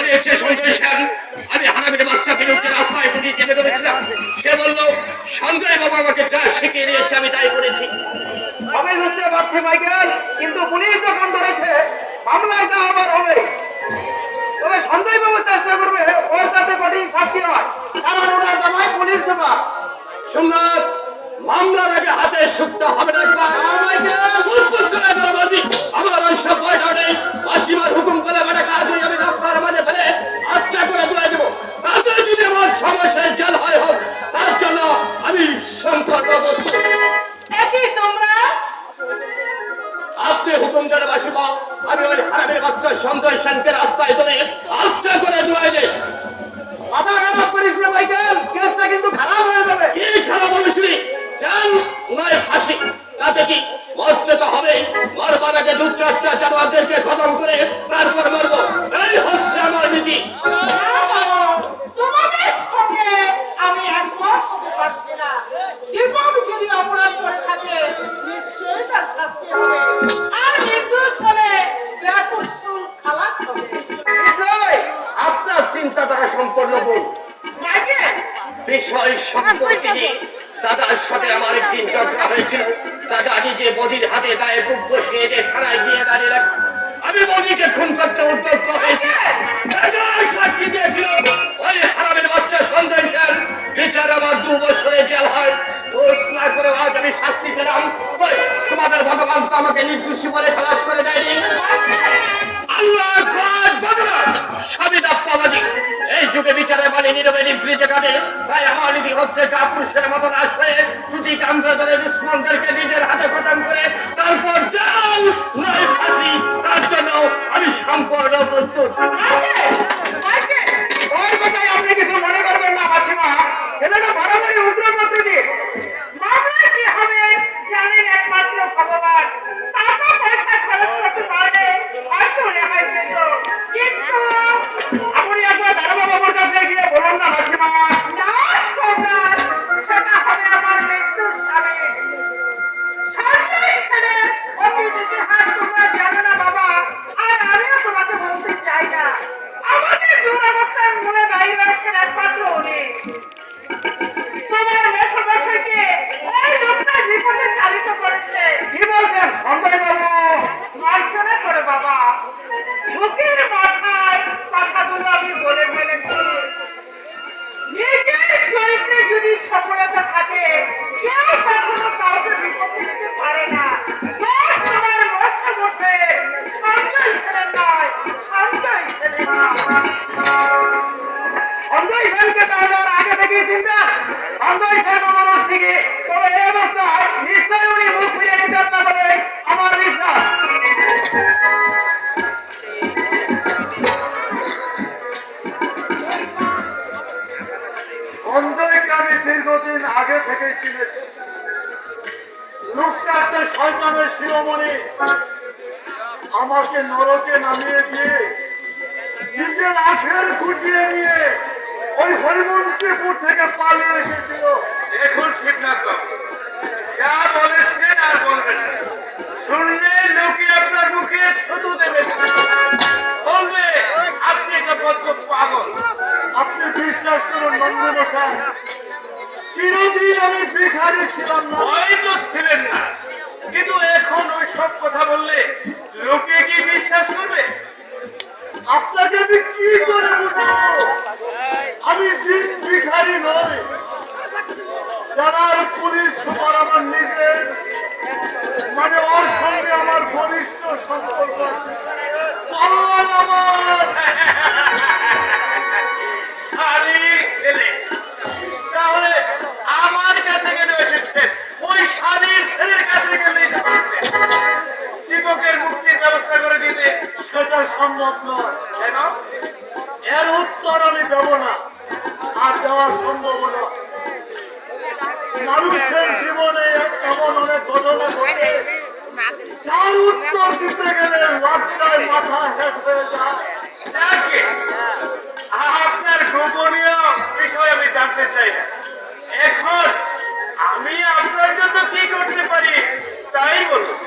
জানিয়েছে সঞ্জয় সেন, আমি হারামির বাচ্চা বিরুদ্ধে রাস্তায় বুঝি চেপে ধরেছিলাম। সে বলল সঞ্জয় বাবা আমাকে যা শিখিয়ে দিয়েছে আমি তাই করেছি। আমি বুঝতে পারছি মাইকেল, কিন্তু পুলিশ যখন ধরেছে মামলায় যা আবার হবে। তবে সঞ্জয় বাবু চেষ্টা করবে ওর সাথে কঠিন শাস্তি হয়, কারণ ওনার জামাই পুলিশ জমা। সোমনাথ, মামলার আগে হাতে শুকতে হবে না। আমার ওইসব পয়সা নেই। মাসিমার হুকুম করে বেটা কাজে আমি রাস্তার মাঝে ফেলে আচ্ছা করে তুলে দেবো। তাতে যদি আমার সমস্যায় জেল হয় হোক, তার জন্য আমি সম্পর্ক বস্তু। আপনি হুকুম করে মাসিমা, আমি ওই হারামের বাচ্চা সঞ্জয় সেনকে রাস্তায় ধরে আচ্ছা করে তুলে দেব। মাথা খারাপ করিস না মাইকেল, কেসটা কিন্তু খারাপ হয়ে যাবে। কি খারাপ বলিসনি? চাল নয় ফাঁসি, তাতে কি মরতে তো হবে। মরবার আগে 2-4টা জানোয়ারদেরকে খতম করে তারপর মরবো, এই হচ্ছে আমার নীতি। তোমাদের সঙ্গে আমি একমত হতে পারছি না। দীপক যদি অপরাধ করে থাকে নিশ্চয়ই তার শাস্তি হবে, আর নির্দোষ হলে বেকসুর খালাস হবে। আপনার চিন্তাধারা সম্পূর্ণ ভুল। বিষয় সম্পর্কে দাদার সাথে আমার একদিন চর্চা হয়েছিল। দাদা নিজে বদির হাতে গায়ে বুক বসিয়ে যে থানায় গিয়ে দাঁড়িয়ে রাখ, আমি বদিকে খুন করতে উদ্যোগ হয়েছি। সাক্ষী দিয়েছিল ওই হারামের বাচ্চা সঞ্জয় সেন। বিচার আমার 2 বছরের জেল হয়। দোষ না করে আজ আমি শাস্তি পেলাম। তোমাদের ভগবান তো আমাকে নির্দোষী বলে খালাস করে দেয়নি। আল্লাহ সবই দাপ্পাবাদী। এই যুগে বিচারে মানে নীরবে নিভৃতে কাটে। তাই আমার নীতি হচ্ছে কাপুরুষের মতন আসবে দুটি কামড়ে ধরে দুশ্মনদেরকে নিজের হাতে খতম করে তারপর জেল নয় ফাঁসি। তার জন্য আমি সম্পূর্ণ প্রস্তুত। ওর কথাই আপনি কিছু মনে করবেন না মাসিমা, ছেলেটা বাড়াবাড়ি উগ্র প্রকৃতি। মামলা কি হবে জানেন একমাত্র ভগবান। টাকা পয়সা খরচ করতে পারলে হয়তো রেহাই পেত, কিন্তু আপনি একবার দারোগা বাবুর কাছে গিয়ে বলুন না মাসিমা। নাশ করবার সেটা হবে আমার মৃত্যুর স্বামী। সঞ্জয় সেনের অতীত ইতিহাস তোমরা জানো না বাবা, আর আমিও তোমাকে বলতে চাই না। আমাদের দুরবস্থার মূলে দায়ী রয়েছেন একমাত্র উনি। তোমার মেশামশাইকে ওই লোকটা বিপদে চালিত করেছে। কি বলছেন সঞ্জয় বাবু? মার্জনা করে বাবা, ঝুঁকির মাথায় কথাগুলো আমি বলে ফেলেছি। নিজের চরিত্রে যদি সফলতা থাকে কেউ কখনো কাউকে বিপদে নিতে পারে না। দোষ তোমার মশামশাই সঞ্জয় সেনের নয়, সঞ্জয় সেনের নয়। সঞ্জয় সেনকে তাহলে ওর আগে থেকেই চিন্তা। সঞ্জয় সেন আমার থেকে, তবে এই অবস্থায় নিশ্চয়ই উনি মুখ ফিরিয়ে নিতে না বলে আমার বিশ্বাস। সঞ্জয়কে আমি দীর্ঘদিন আগে থেকেই চিনেছি। লোকটা একটা শয়তানের শিরোমণি। আমাকে নরকে নামিয়ে দিয়ে নিজের আখের গুটিয়ে নিয়ে ওই হরিমন্ত্রীপুর থেকে পালিয়ে এসেছিল। দেখুন শিবনাথ বাবু, যা বলেছেন আর বলবেন না। শুনলে লোকে আপনার মুখে থুতু দেবে, বলবে আপনি একটা বদ্ধ পাগল। আপনি বিশ্বাস করুন নন্দমশাই, চিরদিন আমি ভিখারি ছিলাম না। হয়তো ছিলেন না, কিন্তু এখন ওই সব কথা বললে লোকে কি বিশ্বাস করবে? আপনাকে আমি কি করে বুঝাবো? আমি দিন ভিখারি নই। যারা পুলিশ সুপার আমার নিজের, মানে ওর সঙ্গে আমার ঘনিষ্ঠ সম্পর্ক আছে। পাল্লাম আমার শালীর ছেলে, তাহলে আমার কাছে কেন এসেছেন? ওই শালীর ছেলের কাছে গেলেই তো পারতেন। দীপকের মুক্তির ব্যবস্থা করে দিতে। সেটা সম্ভব নয়। কেন? এর উত্তর আমি দেব না, আর দেওয়া সম্ভব নয়। মানুষের জীবনে এমন অনেক ঘটনা ঘটে যার উত্তর দিতে গেলে লজ্জায় মাথা হেঁট হয়ে যায়। যাকে আপনার গোপনীয় বিষয় আমি জানতে চাই না। এখন আমি আপনার জন্য কি করতে পারি তাই বলুন।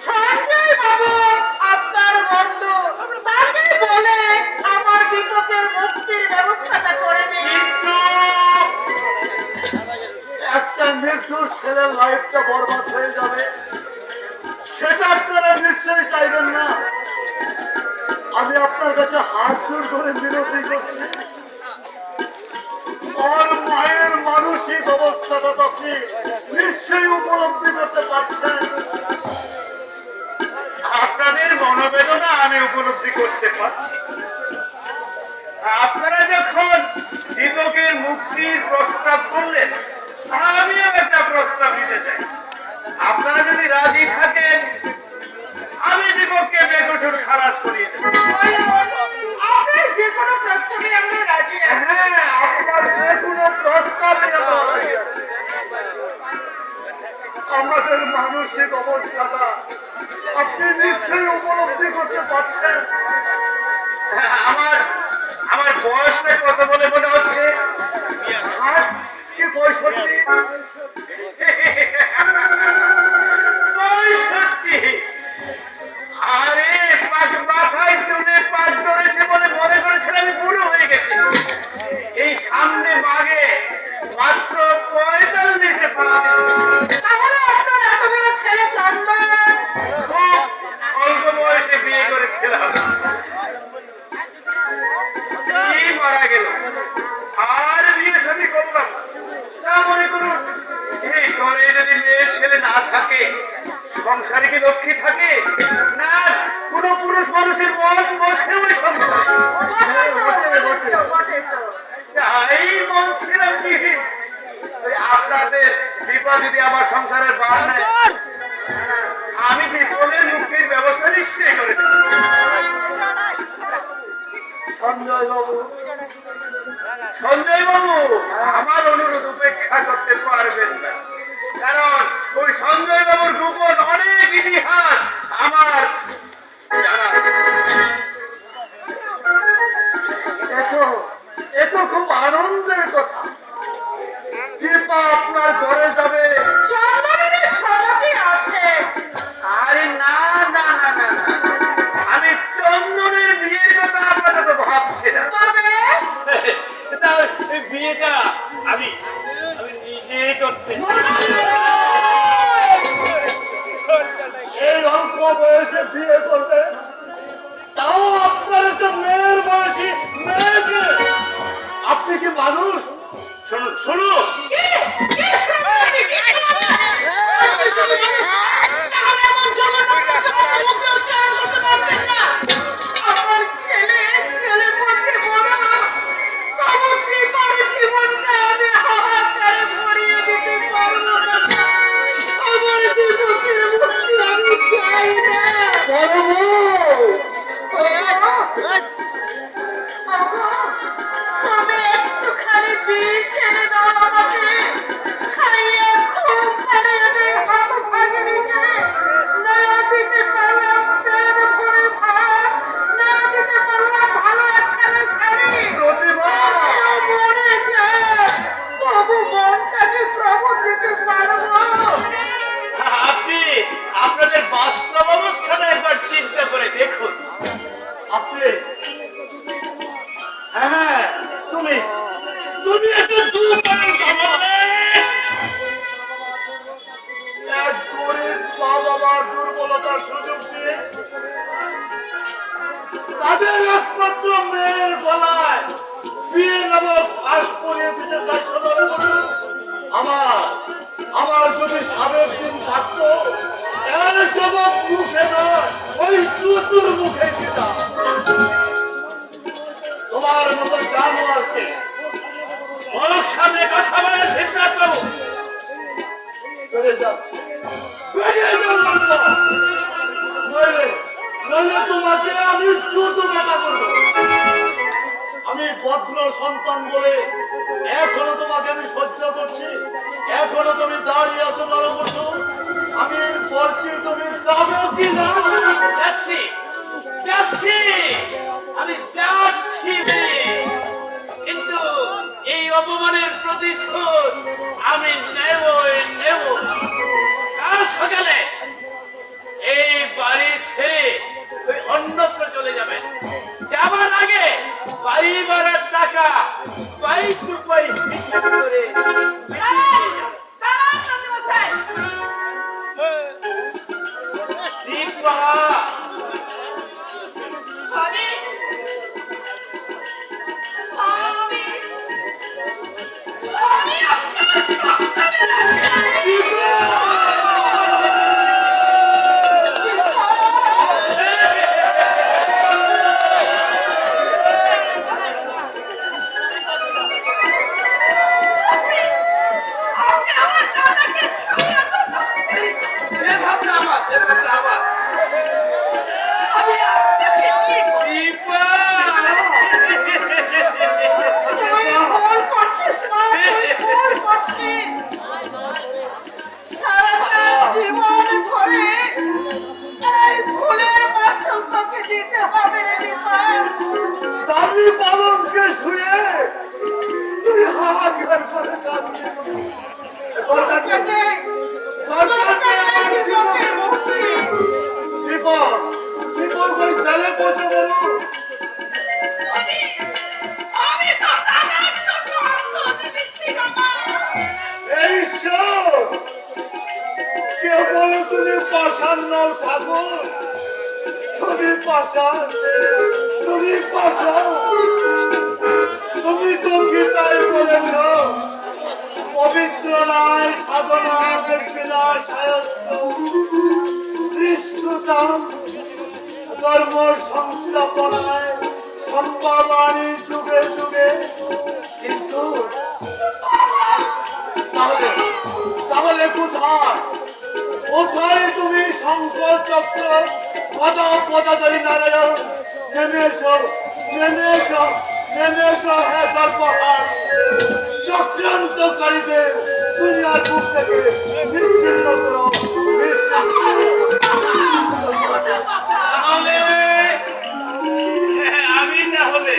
সঞ্জয় বাবু আপনার বন্ধু, তাকে বলে আমার যুবকের মুক্তির ব্যবস্থাটা করে দিন। কিন্তু একটা নির্দোষ ছেলের লাইফটা বরবাদ হয়ে যাবে, সেটা আপনারা নিশ্চয়ই চাইবেন না। আমি আপনার কাছে হাত জোর করে বিনতি করছি, ওর মায়ের মানসিক অবস্থাটা তো আপনি নিশ্চয়ই উপলব্ধি করতে পারছেন। আপনাদের মনোবেদনা আমি উপলব্ধি করতে পারছি। আপনারা যখন যুবকের মুক্তির প্রস্তাব করলেন, আমিও একটা প্রস্তাব দিতে চাই। আপনারা যদি রাজি থাকেন, আমি যুবককে বেকসুর খালাস করিয়ে দেব। আপনার যে কোনো প্রস্তাবে আমরা রাজি আছি। হ্যাঁ, আপনার যে কোনো প্রস্তাবে আমরা রাজি আছি। আমাদের মানসিক অবস্থাটা আপনি নিশ্চয়ই উপলব্ধি করতে পারছেন। আমার বয়সটা কত বলে মনে হচ্ছে? 60 কি 65? 65! আরে মাথায় চুলে পাক ধরেছে বলে মনে করেছেন আমি বুড়ো হয়ে গেছি। এই সামনে মাগে মাত্র 45-এ পা দিয়েছে। তাহলে আপনার এত বড় ছেলে চন্দন খুব অল্প বয়সে বিয়ে করেছিলাম, এই মারা গেল, আর বিয়ে শাদী করলাম না। তা মনে করুন, এই ঘরে যদি মেয়ে ছেলে না থাকে, সংসারে কি লক্ষ্মী থাকে না? কোন পুরুষ মানুষের মন বসে ওই তাই বলছিলাম কি, ওই আপনাদের বিপদ যদি আমার সংসারের বার নেয়, আমি বিপদের মুক্তির ব্যবস্থা নিশ্চয়ই করে দেব। সঞ্জয় বাবু, সঞ্জয় বাবু আমার অনুরোধ উপেক্ষা করতে পারবেন না, কারণ ওই সঞ্জয় বাবুর গোপন অনেক ইতিহাস আমার জানা। এত খুব আনন্দের কথা, কৃপা আপনার ঘরে যাবে। চন্দনের সম্মতি আছে। আরে না না না না না, আমি চন্দনের বিয়ের কথা আপাতত ভাবছি না। তবে বিয়েটা আমি নিজে করতে এই অল্প বয়সে বিয়ে করবে, তাও আপনার একটা মেয়ের বয়সী মেয়েকে। আপনি কি মানুষ? শুনুন শুনুন, আমার ছেলে ছেলে পড়ছে বড়, তবু কৃপার জীবনটা আমি হাহাকারে ভরিয়ে দিতে পারবো না। আমার যুবকের মুক্তি আমি চাই না। তবে একটুখানি বিষ এনে দাও আমাকে, খাইয়ে খুব খাইয়ে দে হাত ভাগে নিতে। না দিতে পারলাম পেট ভরে ভাত, না দিতে পারলাম ভালো একখানা শাড়ি, মরে যায়, তবু মনটাকে প্রভু দিতে পারবো। আপনি আপনাদের বাস্তব অবস্থাটা একবার চিন্তা করে দেখুন। আপনি হ্যাঁ, তুমি তুমি একটা এক গরিব মা বাবার দুর্বলতার সুযোগ দিয়ে তাদের একমাত্র মেয়ের গলায় বিয়ে নামক ফাঁস পরিয়ে দিতে চাইছো না? আমার যদি সাবেক দিন থাকতো, এর জবাব মুখে নয়, ওই চতুর মুখে দিতাম। তোমার মতো জানোয়ারকে মানুষ সামনে কথা বলে সিদ্ধান্ত বেরিয়ে যাও, বেরিয়ে যাও। নইলে তোমাকে আমি দ্রুত কাটা করবো। আমি ভদ্র সন্তান বলে এখনো তোমাকে আমি সহ্য করছি, এখনো তুমি দাঁড়িয়ে আছো নরবর্ষ। আমি বলছি তুমি যাবো কি না? যাচ্ছি যাচ্ছি, আমি যাচ্ছি, কিন্তু এই অপমানের প্রতিশোধ আমি নেবই নেব। কাল সকালে এই বাড়ি ছেড়ে ওই অন্যত্র চলে যাবেন। যাবার আগে বাড়ি ভাড়ার টাকা পাই টু পাই হিসাব করে দাঁড়ান মন্ত্রীমশাই। দীপা আমি আমি আমি আপনার প্রস্তাবে রাজি। আপনি আমার দাদাকে ছাড়িয়ে করতেছেন। সে ভাবনা আমার সে ভাবনা আমার আমি আপনাকে নিয়ে দীপা তুই ভুল করছিস মা, তুই ভুল করছিস। সারাটা জীবন ধরে এই ভুলের মাসুল তোকে দিতে হবে রে দীপা। দাবি পালনকে শুয়ে তুই হাহাকার করে কাঁদছিস। দরকার নেই, দরকার নেই আমার দীপকের মুক্তি। দীপক, দীপক ওই জেলে পৌঁছে বলুন। আমি আমি তো দাদার জন্য আত্মহত্যা দিচ্ছি বাবা। এই ঈশ্বর, কে বলে তুমি পাষাণ নও ঠাকুর? তুমি পাষাণ, তুমি পাষাণ। তুমি তো গীতায় বলেছ, পবিত্র নয় সাধনা বিনা সায়স্ত দৃষ্টতাম ধর্ম সংস্থাপনায় সম্ভাবানী যুগে যুগে। কিন্তু তাহলে তাহলে কোথায় কোথায় তুমি শঙ্কর চক্র পদা পদাধরি নারায়ণ? নেমে এসো, নেমে এসো, নেমে এসো হে সর্বহার। চক্রান্তকারীদের দুনিয়ার বুক থেকে বিচ্ছিন্ন করো, তাহলে আমি তাহলে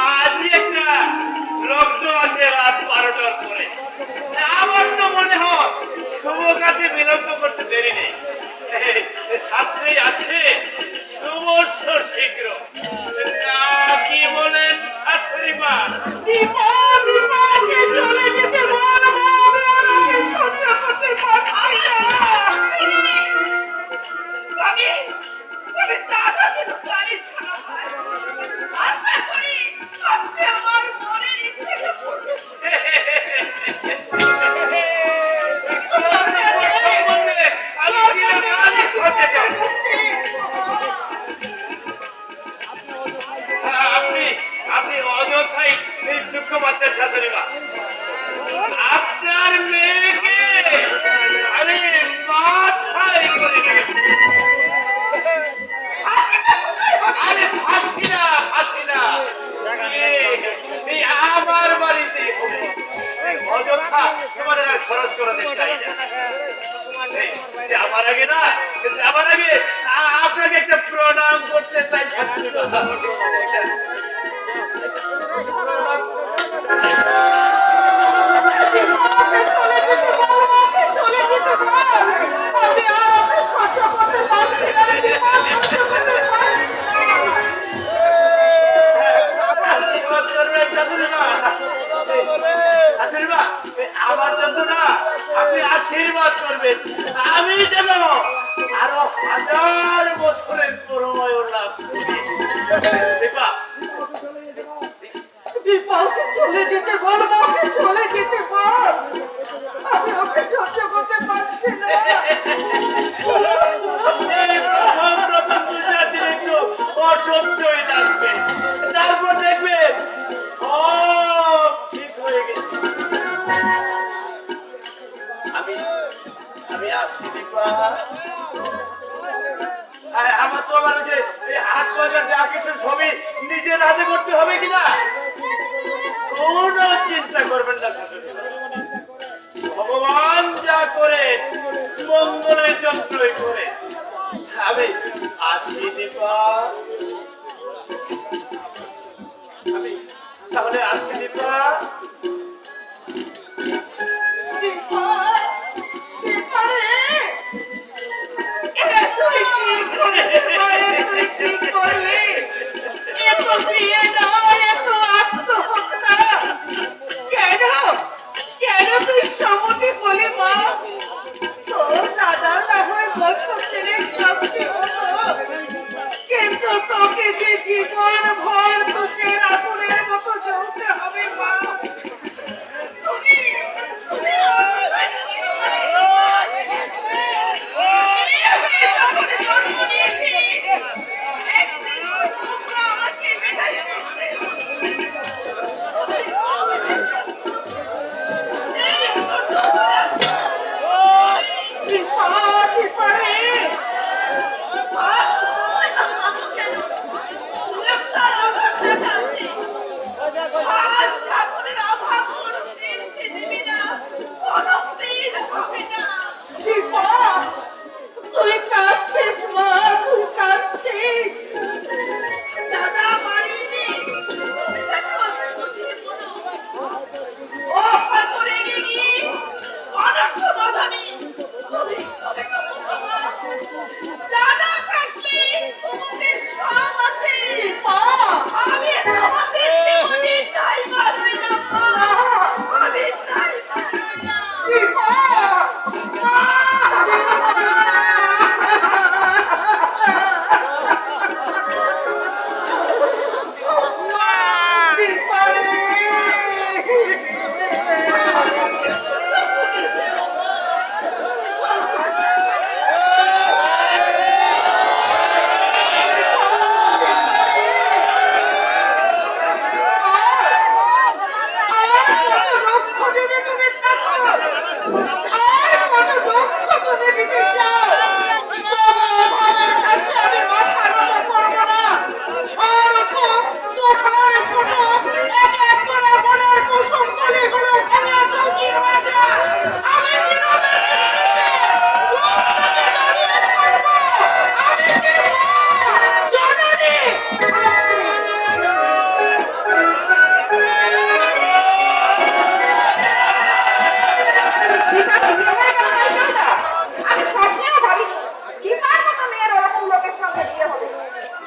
আজই একটা লগ্ন আছে রাত 12টার পরে। আমার তো মনে হয় শুভ কাছে বিলম্ব করতে দেরি নেই। শাস্ত্রেই আছে শুভস্য শীঘ্র। না কি বলেন শাশুড়ি মা? দীপা, দীপাকে চলে যেতে বল মা, আমি আর ওকে সহ্য করতে পারছি না। তবে দাদা যেন গাড়ি ছাড়া হয়। আশা করি আপনি আমার মনের ইচ্ছেটা পূর্ণ আপনি আপনি অযথাই দুঃখ পাচ্ছেন শাশুড়ি মা। আপনার মেয়েকে আমি মাথায় করে রেখেছি। আরে ফাঁসি না, ফাঁসি না, এই আমার বাড়িতে হবে। অযথা তোমাদের আর খরচ করে দিতে চাই না। যাবার আগে না, যাবার আগে আপনাকে একটা প্রণাম করতে চাই শাশুড়ি মা। চলে যেতে বল। আমি আর ওকে সহ্য করতে পারছি না রে দীপা, সহ্য করতে পারছি না। আশীর্বাদ করবেন শাশুড়ি মা। শাশুড়ি মা, আমার জন্য না আপনি আশীর্বাদ করবেন। আমি যেন আরো 1000 বছরের প্রণয় লাভ করি। দীপা, দীপা, ওকে চলে যেতে বল মা, ওকে চলে যেতে বল। আমি ওকে সহ্য করতে পারছি না। এই প্রথম 2-4 দিন একটু অসহ্যই লাগবে, তারপর দেখবেন সব ঠিক হয়ে গেছে। আমি আমি আসছি দীপা। আমার তো আবার যে এই হাত বাজার যা কিছু ছবি নিজের হাতে করতে হবে কিনা কোনো চিন্তা করবেন না শাশুড়ি মা। ভগবান যা করে মঙ্গলের যন্ত্রই করে। আমি আসি দীপা। আমি তাহলে আসি দীপা। দীপা, দীপা রে, তুই কি করে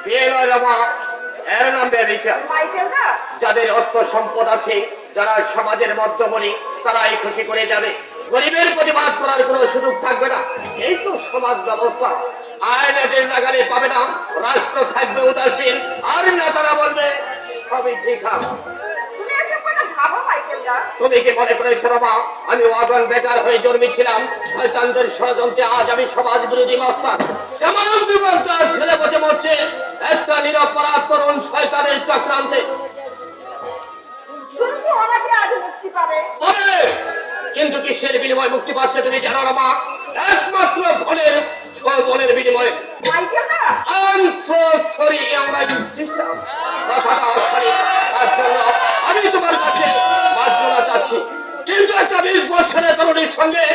বিয়ে নয় রমা, এর নাম ব্যভিচার। মাইকেল দা, যাদের অর্থ সম্পদ আছে, যারা সমাজের মধ্যমণি, তারাই খুশি করে যাবে। গরিবের প্রতিবাদ করার কোনো সুযোগ থাকবে না। এই তো সমাজ ব্যবস্থা। আইনের নাগালে পাবে না, রাষ্ট্র থাকবে উদাসীন, আর নেতারা বলবে সবই ঠিক আছে। তুমি এসব কথা ভাবো মাইকেল দা? তুমি কি মনে করেছো রমা আমি অগণ বেকার হয়ে জন্মেছিলাম? শয়তানদের ষড়যন্ত্রে আজ আমি সমাজ বিরোধী মাস্টার। এমন জীবন তার ছেলে বসে মরছে একটা নিরপরাধ তরুণ শয়তানের চক্রান্তে। শুনছি ওনাকে আজ মুক্তি পাবে। পাবে, কিন্তু কিসের বিনিময়ে মুক্তি পাচ্ছে তুমি জানো রমা? একমাত্র বনের বিনিময়ে। মাইকেল দা, I'm so sorry, my sister. কথাটা অসরি, তার জন্য আমি তোমার কাছে মার্জনা চাচ্ছি। কিন্তু একটা 20 বছরের তরুণীর সঙ্গে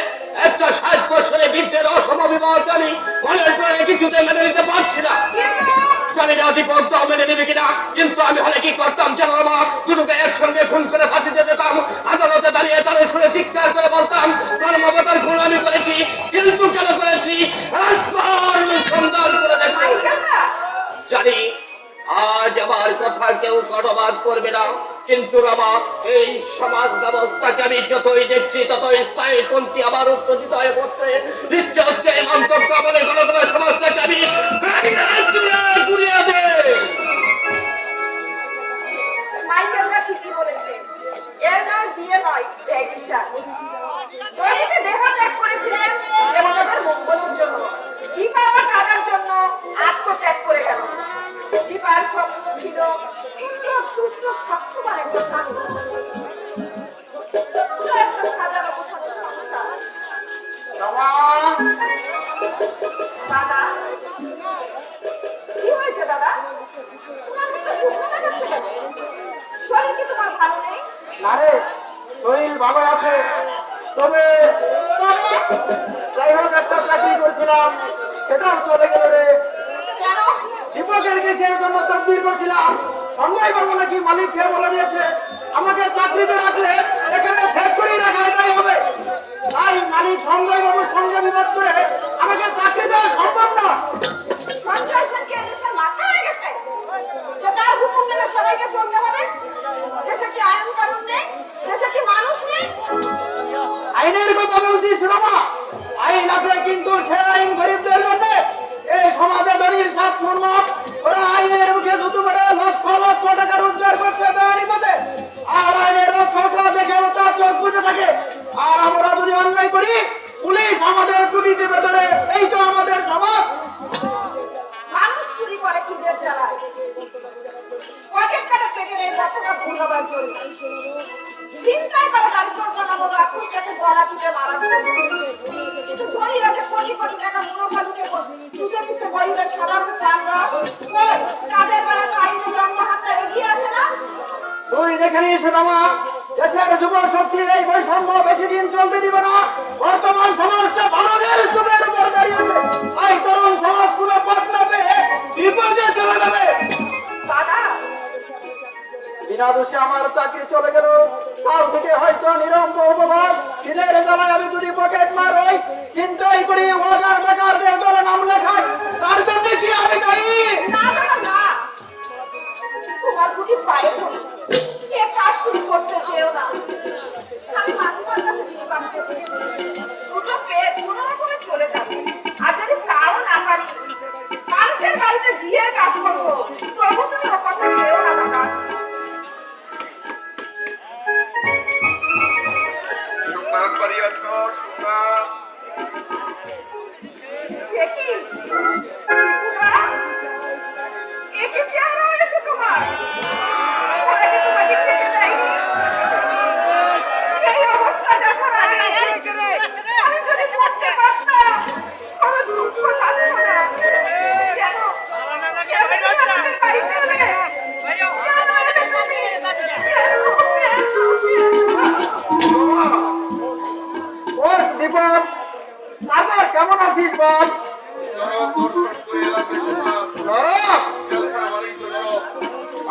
একটা 60 বছরের বৃদ্ধের অসম বিবাহ আমি মনের প্রাণে কিছুতে মেনে নিতে পারছি না। জানি না দীপকটাও মেনে নেবে কিনা, কিন্তু আমি হলে কি করতাম জানো মা? দুটোকে একসঙ্গে খুন করে ফাঁসিতে যেতাম। আদালতে দাঁড়িয়ে তাদের শুনে চিৎকার করে বলতাম ধর্মবতার খুন আমি করেছি, কিন্তু কেন করেছি একবার সন্ধান করে দেখো। মাইকেল দা, জানি আজ আমার কথা কেউ গণবাদ করবে না, কিন্তু রমা এই সমাজ ব্যবস্থাকে আমি যতই দেখছি ততই স্থায়ীপন্থী আমার উত্তেজিত হয়ে পড়ছে। ইচ্ছে হচ্ছে এই মন্তব্য বলে গণতন্ত্র সমাজটাকে আমি ঘুরিয়ে দেই। মাইকেল দা ঠিকই বলেছে। এর নাম বিয়ে নয়, ব্যভিচার। দৈনিকে দেহ ত্যাগ করেছিলেন দেবতাদের মঙ্গলের জন্য। দীপা আমার দাদার জন্য আত্মত্যাগ করে গেল। দীপার স্বপ্ন ছিল সুন্দর সুস্থ স্বাস্থ্যবান একটা স্বামী, ছোট্ট একটা সাজানো গোছানো সংসার। রমা, দাদা, কি হয়েছে দাদা? তোমার মুখটা শুকনো দেখাচ্ছে কেন? শরীর কি তোমার ভালো নেই? না রে, শরীর ভালো আছে, তবে যাই হোক একটা চাকরি করছিলাম, সেটাও চলে গেল রে। কেন? দীপকের কেসের জন্য তদবির করছিলাম, সঞ্জয় বাবু নাকি মালিক খেয়ে বলে দিয়েছে আমাকে চাকরিতে রাখলে এখানে ফ্যাক্টরি রাখা এটাই হবে। তাই মালিক সঞ্জয় বাবুর সঙ্গে বিবাদ করে আমাকে চাকরি দেওয়া সম্ভব না। সঞ্জয় সেনকে দেশের মাথা হয়ে গেছে যে তার হুকুম মেনে সবাইকে চলতে হবে। দেশে কি আইন কানুন নেই? দেশে কি মানুষ নেই? আইনের কথা বলছিস রমা? আইন আছে, কিন্তু সে আইন গরিবদের কাছে। এই সমাজে ধনীর সাত মুরমাপ, ওরা আইনের মুখে জুতো মেরে লক্ষ লক্ষ টাকা রোজগার করছে বেআইনি পথে। আর আইনের রক্ষকরা দেখে ওটা চোখ বুঝে থাকে। আর আমরা যদি অন্যায় করি, পুলিশ আমাদের টুটি টিপে ধরে। এই তো আমাদের সমাজ। মানুষ চুরি করে খিদের জ্বালায়, পকেট কাটা পেটের এই কতটা ভোগাবার জন্য। চিন্তাই করে দারিদ্র নামক রাক্ষসটাকে গলা টিপে মারার জন্য। কিন্তু ধনীরা যে কোটি কোটি টাকা মুনাফা লুটে কিসে কিসে গরিবের সাধারণ প্রাণ রস, কই তাদের বেলা তো আইনের রঙ হাতটা এগিয়ে আসে না। তুই দেখে নিস রমা, দেশের যুব শক্তির এই বৈষম্য বেশি দিন চলতে দিবে না। বর্তমান সমাজটা ভারতের যুগের উপর দাঁড়িয়েছে। তাই তরুণ সমাজ কোনো পথ না পেয়ে বিপদে চলে যাবে। দাদা, বিনা দোষে আমার চাকরি চলে গেল। কাল থেকে হয়তো নিরম্ব উপবাস। খিদের জ্বালায় আমি যদি পকেট মার হই, চিন্তাই করি ওয়াগার বেকারদের দলে নাম লেখাই, তার জন্য কি আমি দায়ী? না দাদা না, তোমার দুটি পায়ে পড়ি, এ কাজ তুমি করতে চেও না। আমি মাসিমার কাছে বিয়ে বাঁধতে শিখেছি, দুটো পেয়ে কোনো রকমে চলে যাবে। আর যদি তাও না পারি, মানুষের বাড়িতে ঝিয়ের কাজ করবো, তবু তুমি ও কথা চেও না দাদা। সুনাম বাড়িয়াছ, সুনাম। দেখি একে চেহারা হয়েছে তোমার, ওরা কি তোমাকে খেতে দেয়নি? এই অবস্থা দেখার আগে আমি যদি পড়তে পারতাম, কোনো দুঃখ থাকতো না। কেন? কেন তুমি আমাদের বাড়িতে এলে? কেন এলে তুমি? বস দীপক, তারপর কেমন আছিস বল? নরক দর্শন করে এলাম রে সুনাম। নরক? জেলখানা মানেই তো নরক।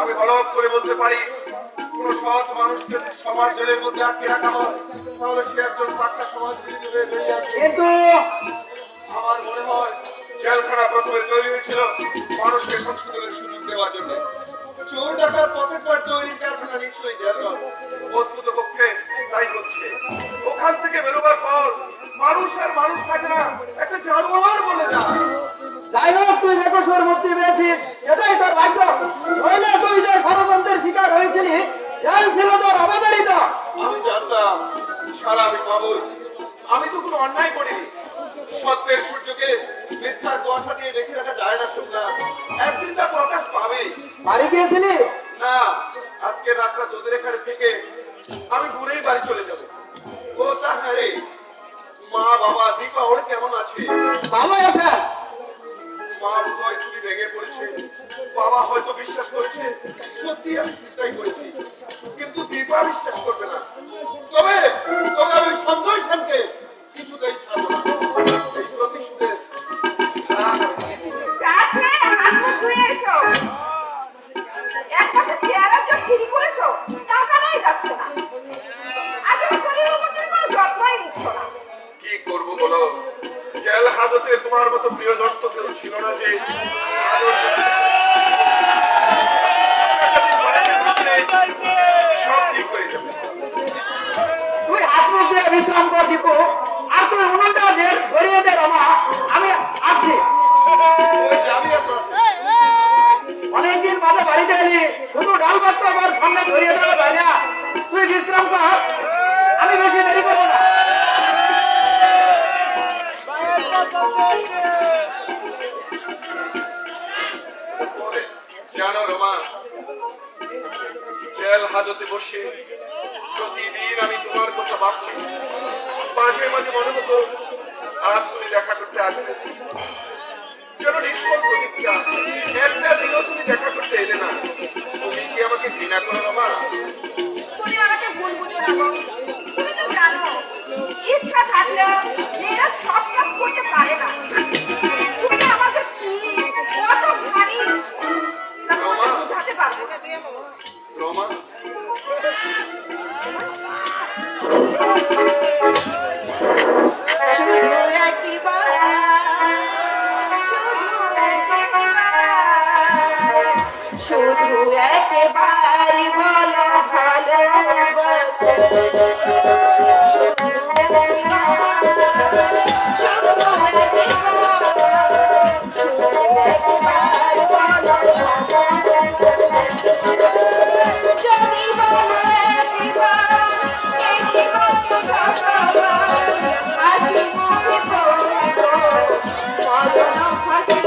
আমি হলফ করে বলতে পারি, কোন সৎ মানুষকে যদি সমাজ জেলের মধ্যে আটকে রাখা হয়, তাহলে সে একজন পাক্কা সমাজ বিরোধী হয়ে বেরিয়ে আসবে। কিন্তু আমার মনে হয় জেলখানা প্রথমে তৈরি হয়েছিল মানুষকে সংশোধনের সুযোগ দেওয়ার জন্য। চোর ডাকাত পকেট মার তৈরির কারখানা নিশ্চয়ই যেন বস্তুত পক্ষে তাই হচ্ছে। ওখান থেকে বেরোবার পর মানুষ আর মানুষ থাকে না, একটা জানোয়ার বলে যায়। যাই হোক, তুই বেকসুর মুক্তি পেয়েছিস, সেটাই তোর ভাগ্য। নইলে তুই যে ষড়যন্ত্রের শিকার হয়েছিলি, জেল ছিল তোর অবতারিত। আমি জানতাম সারা আমি পাবই। আমি তো কোনো অন্যায় করিনি। সত্যের সূর্যকে মিথ্যার কুয়াশা দিয়ে দেখে রাখা যায় না শুনলা, একদিন তা প্রকাশ পাবে। বাড়ি গিয়েছিলি? না, আজকে রাতটা তোদের এখানে থেকে আমি ঘুরেই বাড়ি চলে যাব। ও তা হ্যাঁ রে, মা বাবা দীপা ওর কেমন আছে? ভালো আছে। মা বোধহয় খুবই ভেঙে পড়েছে, বাবা হয়তো বিশ্বাস করেছে। সত্যি আমি চিন্তাই করেছি, কিন্তু দীপা বিশ্বাস করবে না। তবে তবে আমি সঞ্জয় সেনকে কিছুতেই ছাড়বো না। এই প্রতিশোধের চা খেয়ে হাত মুখ ধুয়ে এসো। এক পাশে চেয়ারের যে চুরি করেছো, টাকাটাই যাচ্ছে না। আসলে শরীরের উপর তুমি কোনো যত্নই নিচ্ছ না। কি করবো বলো? জেল হাজতে তোমার মতো প্রিয়জন তো কেউ ছিল না যে সব ঠিক হয়ে যাবে। তুই হাত মুখ দিয়ে বিশ্রাম কর দীপু, আর তুই উনুনটা ধরিয়ে দে রমা। আমি আসছি। ওই যাবি আপনার অনেকদিন বাদে বাড়িতে এলি, শুধু ডাল ভাত তো আমার সামনে ধরিয়ে দেওয়া যায় না। তুই বিশ্রাম কর, আমি বেশি দেরি করবো না। জানো রমা, জেল হাজতে বসে প্রতিদিন আমি তোমার কথা ভাবছি। মাঝে মাঝে মনে হতো আজ তুমি দেখা করতে আসবে, যেন নিষ্ফল প্রতিক্রিয়া। একটা দিনও তুমি দেখা করতে এলে না। তুমি কি আমাকে ঘৃণা করো রমা? তুমি আমাকে ভুল বুঝো না গো। তুমি তো জানো, ইচ্ছা থাকলেও মেয়েরা সব কাজ করতে পারে না। তুমি আমাকে কি কতখানি তা তোমাকে বোঝাতে পারবো না। রমা, শুধু একবার, শুধু একবার বলো ভালোবাসো। শুধু একবার, শুধু একবার বলো ভালোবাসো। যদি বলো একবার, এই জীবনে সবার হাসি মুখে পড়বো মরণ হাসি।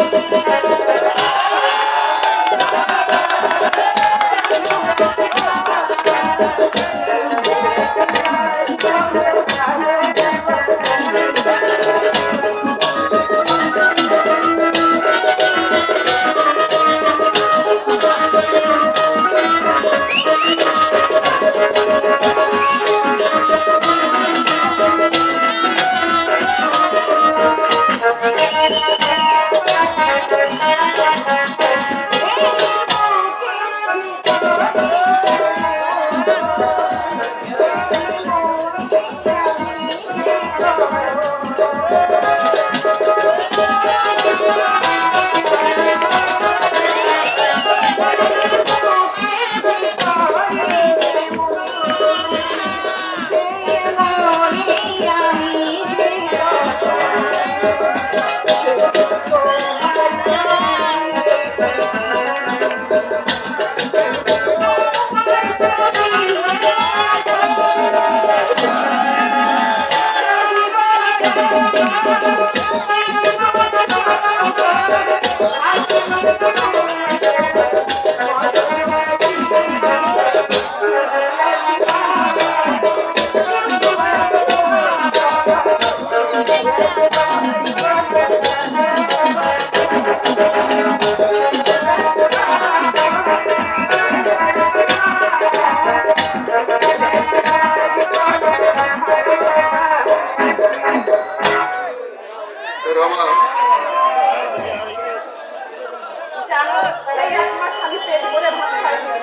রমা, জানো, এই আমার স্বামী পেট ভরে ভাত খায়নি,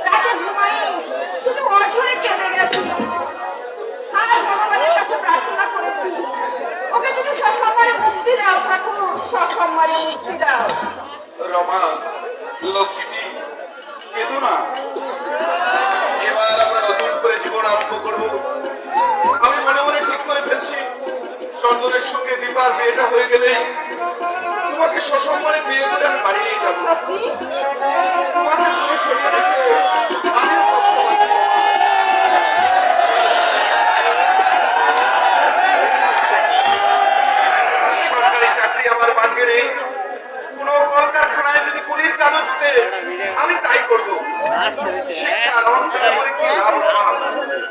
রাতে ঘুমায়নি, শুধু অঝরে কেঁদে গেছি। আর ভগবানের কাছে প্রার্থনা করেছি, ওকে তুমি সসম্মানে মুক্তি দাও ঠাকুর, সসম্মানে মুক্তি দাও। রমা লক্ষ্মীটি কেঁদো না, এবার আমরা নতুন করে জীবন আরম্ভ করব। আমি মনে মনে ঠিক করে ফেলছি, চন্দনের সঙ্গে দীপার বিয়েটা হয়ে গেলে তোমাকে সসম্মানে বিয়ে করে আমি বাড়ি নিয়ে যাবো। তোমাকে দূরে সরিয়ে রেখে আমিও কষ্ট পাচ্ছি। সরকারি চাকরি আমার ভাগ্যে নেই, কোনো কলকারখানায় যদি কুলির কাজও জুটে আমি তাই করবো। শিক্ষার অহংকার করে কি লাভ মা?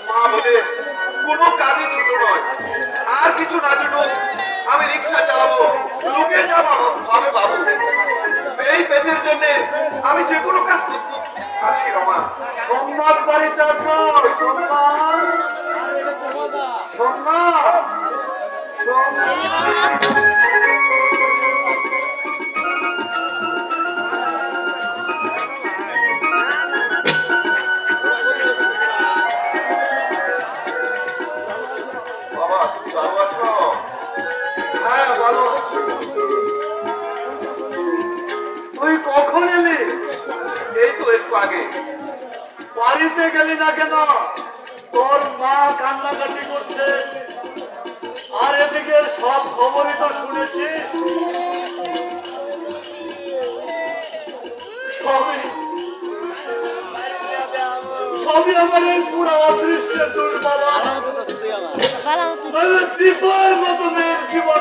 মা বলে কোনো কাজই ছোট নয়, আর কিছু না জুটুক আমি রিক্সা চালাবো, লুকে যাবো আমি বাবু। এই পেটের জন্য আমি যে কোনো কাজ প্রস্তুত আছি রমা। সোমনাথ বাড়িতে আছো? সোমনাথ, সোমনাথ, সোমনাথ। বাবা তুমি ভালো আছো? হ্যাঁ, ভালো আছি। তুই কখন এলি? এই তো একটু আগে। বাড়িতে গেলি না কেন? তোর মা কান্নাকাটি করছে, আর এদিকে সব খবরই তো শুনেছি। সবই সবই আমার এই পুরো অদৃষ্টের দুর্বল। দীপার মতো মেয়ের জীবন